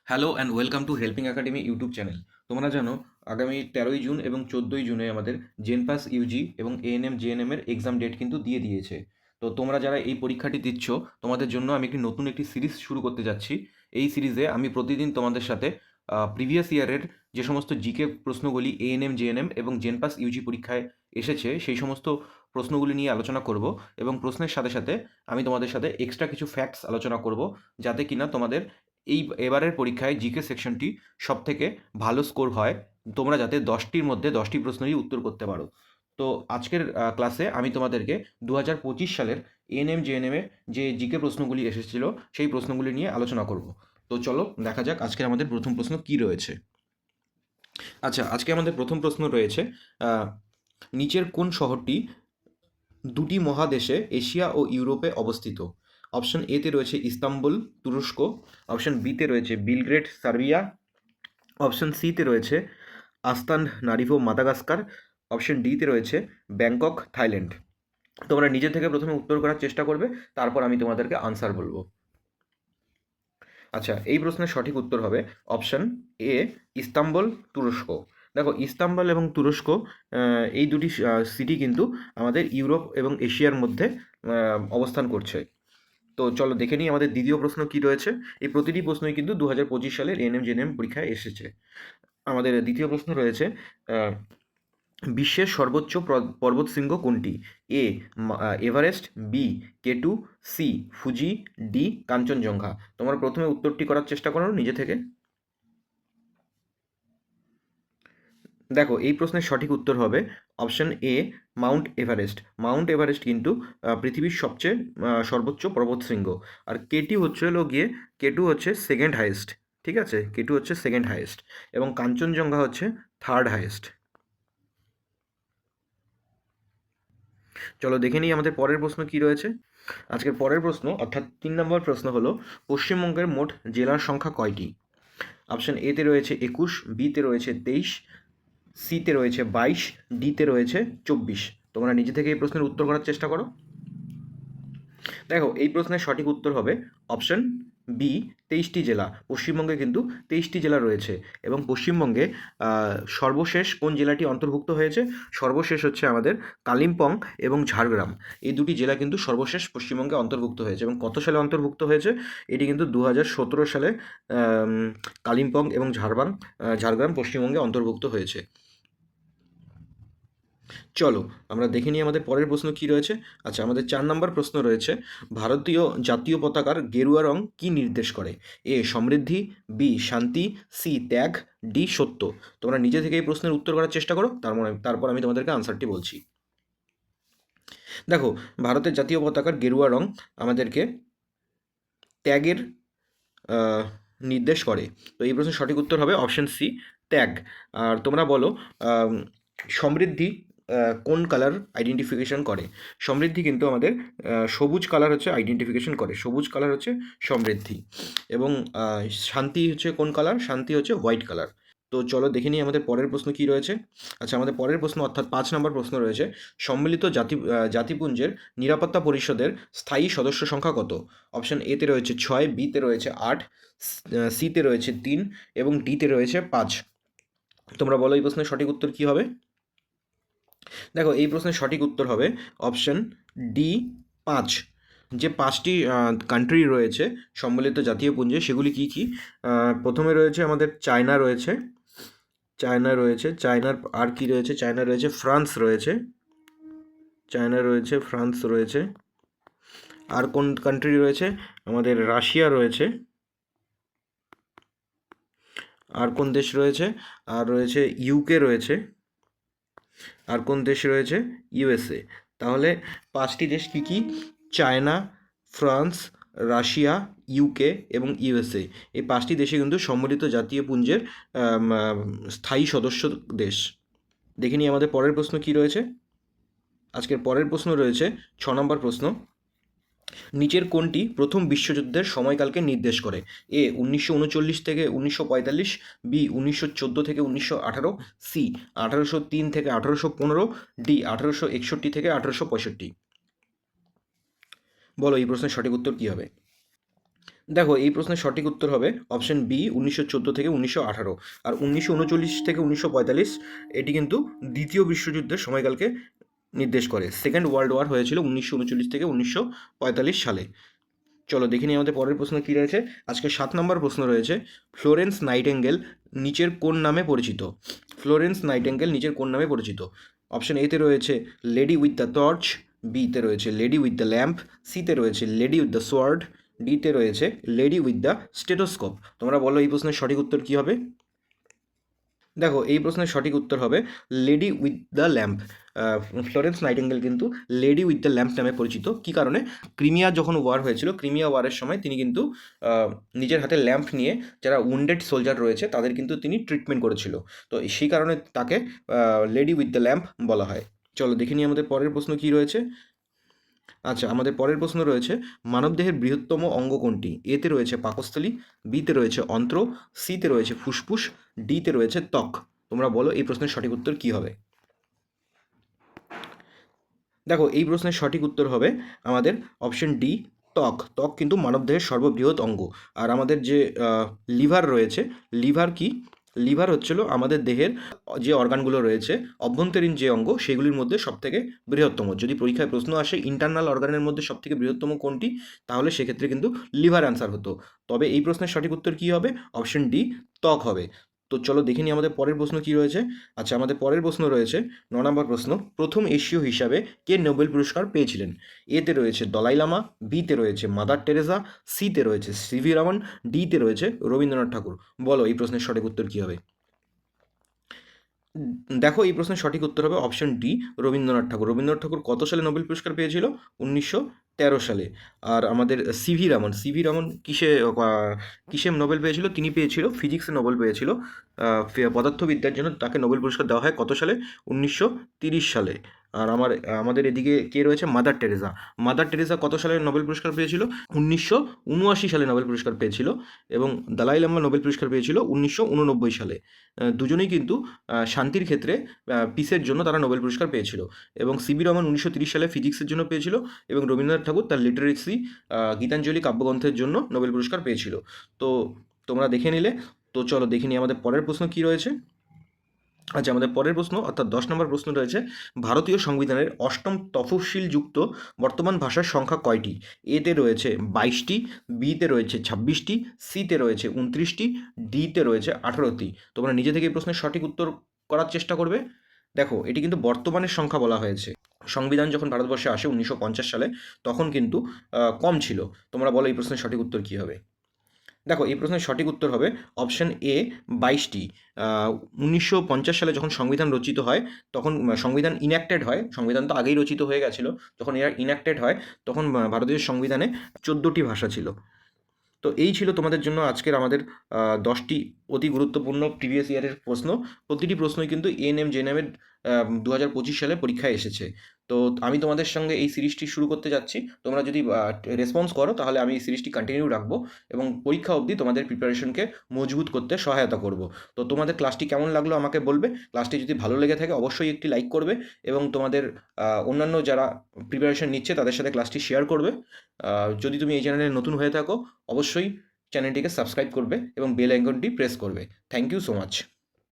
Hello and welcome to helping academy YouTube channel. তোমরা জানো আগামী 13ই জুন এবং 14ই জুনে আমাদের জেনপাস ইউজি এবং এএনএম জেএনএম এর এক্সাম ডেট কিন্তু দিয়ে দিয়েছে। তো তোমরা যারা এই পরীক্ষাটি দিচ্ছ তোমাদের জন্য আমি নতুন একটি সিরিজ শুরু করতে যাচ্ছি। এই সিরিজে আমি প্রতিদিন তোমাদের সাথে প্রিভিয়াস ইয়ারের যে সমস্ত জিকে প্রশ্নগুলি এএনএম জেএনএম এবং জেনপাস ইউজি পরীক্ষায় এসেছে সেই সমস্ত প্রশ্নগুলি নিয়ে আলোচনা করব এবং প্রশ্নের সাথে সাথে আমি তোমাদের সাথে এক্সট্রা কিছু ফ্যাক্টস আলোচনা করব, যাতে কিনা তোমাদের এবারের পরীক্ষায় জিকে সেকশনটি সবথেকে ভালো স্কোর হয়, তোমরা যাতে 10টির মধ্যে 10টি প্রশ্নেরই উত্তর করতে পারো। তো আজকের ক্লাসে আমি তোমাদেরকে 2025 সালের এএনএম জেএনএমে যে জিকে প্রশ্নগুলি এসেছিল সেই প্রশ্নগুলি নিয়ে আলোচনা করব। তো চলো দেখা যাক আজকের আমাদের প্রথম প্রশ্ন কি রয়েছে। আচ্ছা, আজকে আমাদের প্রথম প্রশ্ন রয়েছে, নিচের কোন শহরটি দুটি মহাদেশে এশিয়া ও ইউরোপে অবস্থিত? অপশন এতে রয়েছে ইস্তাম্বুল, তুরস্ক। অপশন বিতে রয়েছে বিলগ্রেড, সার্বিয়া। অপশন সিতে রয়েছে আস্তান নারিভো, মাদাগাস্কার। অপশন ডিতে রয়েছে ব্যাংকক, থাইল্যান্ড। তোমরা নিজে থেকে প্রথমে উত্তর করার চেষ্টা করবে, তারপর আমি তোমাদেরকে আনসার বলবো। আচ্ছা, এই প্রশ্নের সঠিক উত্তর হবে অপশন এ, ইস্তাম্বুল, তুরস্ক। দেখো, ইস্তাম্বুল এবং তুরস্ক এই দুটি সিটি কিন্তু আমাদের ইউরোপ এবং এশিয়ার মধ্যে অবস্থান করছে। তো চলো দেখে নিই আমাদের দ্বিতীয় প্রশ্ন কি রয়েছে। এই প্রতিটি প্রশ্নই কিন্তু 2025 সালের এএনএম জেএনএম পরীক্ষায় এসেছে। আমাদের দ্বিতীয় প্রশ্ন রয়েছে, বিশ্বের সর্বোচ্চ পর্বতশৃঙ্গ কোনটি? এ Everest, B কেটু, C Fuji, D Kanchenjunga. তোমরা প্রথমে উত্তরটি করার চেষ্টা করো নিজে থেকে। দেখো, এই প্রশ্নের সঠিক উত্তর হবে option A, Mount Everest. Mount Everest কিন্তু পৃথিবীর সবচেয়ে সর্বোচ্চ পর্বতশৃঙ্গ। আর কেটু হচ্ছে সেকেন্ড হাইয়েস্ট। ঠিক আছে, কেটু হচ্ছে সেকেন্ড হাইয়েস্ট এবং কাঞ্চনজঙ্ঘা হচ্ছে থার্ড হাইয়েস্ট। চলো দেখে নিই আমাদের পরের প্রশ্ন কি রয়েছে। আজকের পরের প্রশ্ন অর্থাৎ 3 নম্বর প্রশ্ন হলো, পশ্চিমবঙ্গের মোট জেলার সংখ্যা কয়টি? অপশন এতে রয়েছে 21, বিতে রয়েছে 23, সিতে রয়েছে 22, ডিতে রয়েছে 24। তোমরা নিজে থেকে এই প্রশ্নের উত্তর করার চেষ্টা করো। দেখো, এই প্রশ্নের সঠিক উত্তর হবে অপশন বি, 23টি জেলা। পশ্চিমবঙ্গে কিন্তু 23টি জেলা রয়েছে এবং পশ্চিমবঙ্গে সর্বশেষ কোন জেলাটি অন্তর্ভুক্ত হয়েছে? সর্বশেষ হচ্ছে আমাদের কালিম্পং এবং ঝাড়গ্রাম। এই দুটি জেলা কিন্তু সর্বশেষ পশ্চিমবঙ্গে অন্তর্ভুক্ত হয়েছে। এবং কত সালে অন্তর্ভুক্ত হয়েছে? এটি কিন্তু 2017 সালে কালিম্পং এবং ঝাড়গ্রাম পশ্চিমবঙ্গে অন্তর্ভুক্ত হয়েছে। চলো আমরা দেখে নিই আমাদের পরের প্রশ্ন কি রয়েছে। আচ্ছা, আমাদের 4 নম্বর প্রশ্ন রয়েছে, ভারতীয় জাতীয় পতাকার গেরুয়া রং কি নির্দেশ করে? এ সমৃদ্ধি, বি শান্তি, সি ত্যাগ, ডি সত্য। তোমরা নিজে থেকে এই প্রশ্নের উত্তর করার চেষ্টা করো, তারপর আমি তোমাদেরকে আনসারটি বলছি। দেখো, ভারতের জাতীয় পতাকার গেরুয়া রং আমাদেরকে ত্যাগের নির্দেশ করে। তো এই প্রশ্নের সঠিক উত্তর হবে অপশন সি, ত্যাগ। আর তোমরা বলো, সমৃদ্ধি কোন কালার আইডেন্টিফিকেশন করে? সমৃদ্ধি কিন্তু আমাদের সবুজ কালার হচ্ছে আইডেন্টিফিকেশন করে। সবুজ কালার হচ্ছে সমৃদ্ধি। এবং শান্তি হচ্ছে কোন কালার? শান্তি হচ্ছে হোয়াইট কালার। তো চলো দেখে নিই আমাদের পরের প্রশ্ন কি রয়েছে। আচ্ছা, আমাদের পরের প্রশ্ন অর্থাৎ 5 নম্বর প্রশ্ন রয়েছে, সম্মিলিত জাতিপুঞ্জের নিরাপত্তা পরিষদের স্থায়ী সদস্য সংখ্যা কত? অপশন এতে রয়েছে 6, বিতে রয়েছে 8, সিতে রয়েছে 3 এবং ডিতে রয়েছে 5। তোমরা বলো এই প্রশ্নের সঠিক উত্তর কি হবে? দেখো, এই প্রশ্নের সঠিক উত্তর হবে অপশন ডি, 5। যে 5টি কান্ট্রি রয়েছে সম্মিলিত জাতীয় পুঞ্জে, সেগুলি কি কি? প্রথমে রয়েছে আমাদের চায়নার আর কি রয়েছে? চায়না রয়েছে, ফ্রান্স রয়েছে। আর কোন কান্ট্রি রয়েছে? আমাদের রাশিয়া রয়েছে। আর কোন দেশ রয়েছে? আর রয়েছে ইউকে রয়েছে। আর কোন দেশ রয়েছে? ইউএসএ। তাহলে 5টি দেশ কি কি? চায়না, ফ্রান্স, রাশিয়া, ইউকে এবং ইউএসএ। এই 5টি দেশে কিন্তু সম্মিলিত জাতীয় পুঞ্জের স্থায়ী সদস্য দেশ। দেখে নিই আমাদের পরের প্রশ্ন কি রয়েছে। আজকের পরের প্রশ্ন রয়েছে 6 নম্বর প্রশ্ন, নিচের কোনটি প্রথম বিশ্বযুদ্ধের সময়কালকে নির্দেশ করে? এ 1939 থেকে 1945, বি 1914 থেকে 1918, সি 1803 থেকে 1815, ডি 1861 থেকে 1865। বলো এই প্রশ্নের সঠিক উত্তর কী হবে? দেখো এই প্রশ্নের সঠিক উত্তর হবে অপশন বি 1914 থেকে 1918। আর 1939 থেকে 1945 এটি কিন্তু দ্বিতীয় বিশ্বযুদ্ধের সময়কালকে নির্দেশ করে। সেকেন্ড ওয়ার্ল্ড ওয়ার হয়েছিল 1939 থেকে 1945 সালে। চলো দেখে নিই আমাদের পরের প্রশ্ন কী রয়েছে। আজকে 7 নম্বর প্রশ্ন রয়েছে, ফ্লোরেন্স নাইটেঙ্গেল নিচের কোন নামে পরিচিত? ফ্লোরেন্স নাইটেঙ্গেল নিচের কোন নামে পরিচিত? অপশন এতে রয়েছে লেডি উইথ দ্য টর্চ, বিতে রয়েছে লেডি উইথ দ্য ল্যাম্প, সিতে রয়েছে লেডি উইথ দ্য সোয়ার্ড, ডিতে রয়েছে লেডি উইথ দ্য স্টেটোস্কোপ। তোমরা বলো এই প্রশ্নের সঠিক উত্তর কী হবে? দেখো এই প্রশ্নের সঠিক উত্তর হবে lady with the lamp. Florence nightingale কিন্তু লেডি উইথ দ্য ল্যাম্প নামে পরিচিত। কী কারণে? ক্রিমিয়া যখন ওয়ার হয়েছিল, ক্রিমিয়া ওয়ারের সময় তিনি কিন্তু নিজের হাতে ল্যাম্প নিয়ে যারা উন্ডেড সোলজার রয়েছে তাদের কিন্তু তিনি ট্রিটমেন্ট করেছিল। তো সেই কারণে তাকে লেডি উইথ দ্য ল্যাম্প বলা হয়। চলো দেখে নিই আমাদের পরের প্রশ্ন কী রয়েছে। আচ্ছা, আমাদের পরের প্রশ্ন রয়েছে, মানবদেহের বৃহত্তম অঙ্গ কোনটি? এতে রয়েছে পাকস্থলী, বিতে রয়েছে অন্ত্র, সিতে রয়েছে ফুসফুস, ডিতে রয়েছে ত্বক। তোমরা বলো এই প্রশ্নের সঠিক উত্তর কী হবে? দেখো এই প্রশ্নের সঠিক উত্তর হবে আমাদের অপশন ডি, ত্বক। ত্বক কিন্তু মানবদেহের সর্ববৃহৎ অঙ্গ। আর আমাদের যে লিভার রয়েছে, লিভার কি? লিভার হচ্ছিল আমাদের দেহের যে অর্গানগুলো রয়েছে, অভ্যন্তরীণ যে অঙ্গ, সেগুলির মধ্যে সবথেকে বৃহত্তম। যদি পরীক্ষায় প্রশ্ন আসে ইন্টারনাল অর্গানের মধ্যে সবথেকে বৃহত্তম কোনটি, তাহলে সেক্ষেত্রে কিন্তু লিভার অ্যান্সার হতো। তবে এই প্রশ্নের সঠিক উত্তর কী হবে? অপশন ডি, ত্বক হবে। তো চলো দেখে নিই আমাদের পরের প্রশ্ন কী রয়েছে। আচ্ছা, আমাদের পরের প্রশ্ন রয়েছে 9 নম্বর প্রশ্ন, প্রথম এশীয় হিসাবে কে নোবেল পুরস্কার পেয়েছিলেন? এতে রয়েছে দলাই লামা, বিতে রয়েছে মাদার টেরেসা, সিতে রয়েছে সিভি রমন, ডিতে রয়েছে রবীন্দ্রনাথ ঠাকুর। বলো এই প্রশ্নের সঠিক উত্তর কী হবে? দেখো এই প্রশ্নের সঠিক উত্তর হবে অপশন ডি, রবীন্দ্রনাথ ঠাকুর। রবীন্দ্রনাথ ঠাকুর কত সালে নোবেল পুরস্কার পেয়েছিল? 1913 সালে। আর আমাদের সিভি রমন, সিভি রমন কিসে নোবেল পেয়েছিল? তিনি পেয়েছিল ফিজিক্সে নোবেল পেয়েছিল। পদার্থবিদ্যার জন্য তাকে নোবেল পুরস্কার দেওয়া হয় কত সালে? 1930 সালে। আর আমাদের এদিকে কে রয়েছে? Mother Teresa. মাদার টেরেসা কত সালে নোবেল পুরস্কার পেয়েছিল? 1979 সালে নোবেল পুরস্কার পেয়েছিল। এবং দালাই লামা নোবেল পুরস্কার পেয়েছিল 1989 সালে। দুজনেই কিন্তু শান্তির ক্ষেত্রে পিসের জন্য তারা নোবেল পুরস্কার পেয়েছিল। এবং সিবি রমন 1930 সালে ফিজিক্সের জন্য পেয়েছিল, এবং রবীন্দ্রনাথ ঠাকুর তার লিটারেসি গীতাঞ্জলি কাব্যগ্রন্থের জন্য নোবেল পুরস্কার পেয়েছিল। তো তোমরা দেখে নিলে। তো চলো দেখে নিই আমাদের পরের প্রশ্ন কী রয়েছে। আচ্ছা, আমাদের পরের প্রশ্ন অর্থাৎ 10 নম্বর প্রশ্ন রয়েছে, ভারতীয় সংবিধানের অষ্টম তফসিলযুক্ত বর্তমান ভাষার সংখ্যা কয়টি? এতে রয়েছে 22টি, বিতে রয়েছে 26টি, সিতে রয়েছে 29টি, ডিতে রয়েছে 18টি। তোমরা নিজে থেকে এই প্রশ্নের সঠিক উত্তর করার চেষ্টা করবে। দেখো এটি কিন্তু বর্তমানের সংখ্যা বলা হয়েছে। সংবিধান যখন ভারতবর্ষে আসে 1950 সালে, তখন কিন্তু কম ছিল। তোমরা বলো এই প্রশ্নের সঠিক উত্তর কী হবে? দেখো এই প্রশ্নের সঠিক উত্তর হবে অপশন এ, 22টি। 1950 সালে যখন সংবিধান রচিত হয়, তখন সংবিধান ইনঅ্যাক্টেড হয়। সংবিধান তো আগেই রচিত হয়ে গেছিলো। যখন এর ইনঅ্যাক্টেড হয়, তখন ভারতীয় সংবিধানে 14টি ভাষা ছিল। তো এই ছিল তোমাদের জন্য আজকের আমাদের 10টি অতি গুরুত্বপূর্ণ প্রিভিয়াস ইয়ারের প্রশ্ন। প্রতিটি প্রশ্নই কিন্তু এএনএম জেএনএমের 2025 সালে পরীক্ষায় এসেছে। তো আমি তোমাদের সঙ্গে এই সিরিজটি শুরু করতে যাচ্ছি। তোমরা যদি রেসপন্স করো, তাহলে আমি এই সিরিজটি কন্টিনিউ রাখবো এবং পরীক্ষা অবধি তোমাদের প্রিপারেশনকে মজবুত করতে সহায়তা করব। তো তোমাদের ক্লাসটি কেমন লাগলো আমাকে বলবে। ক্লাসটি যদি ভালো লেগে থাকে অবশ্যই একটি লাইক করবে, এবং তোমাদের অন্যান্য যারা প্রিপারেশন নিচ্ছে তাদের সাথে ক্লাসটি শেয়ার করবে। যদি তুমি এই চ্যানেলে নতুন হয়ে থাকো, অবশ্যই চ্যানেলটিকে সাবস্ক্রাইব করবে এবং বেল আইকনটি প্রেস করবে। Thank you so much.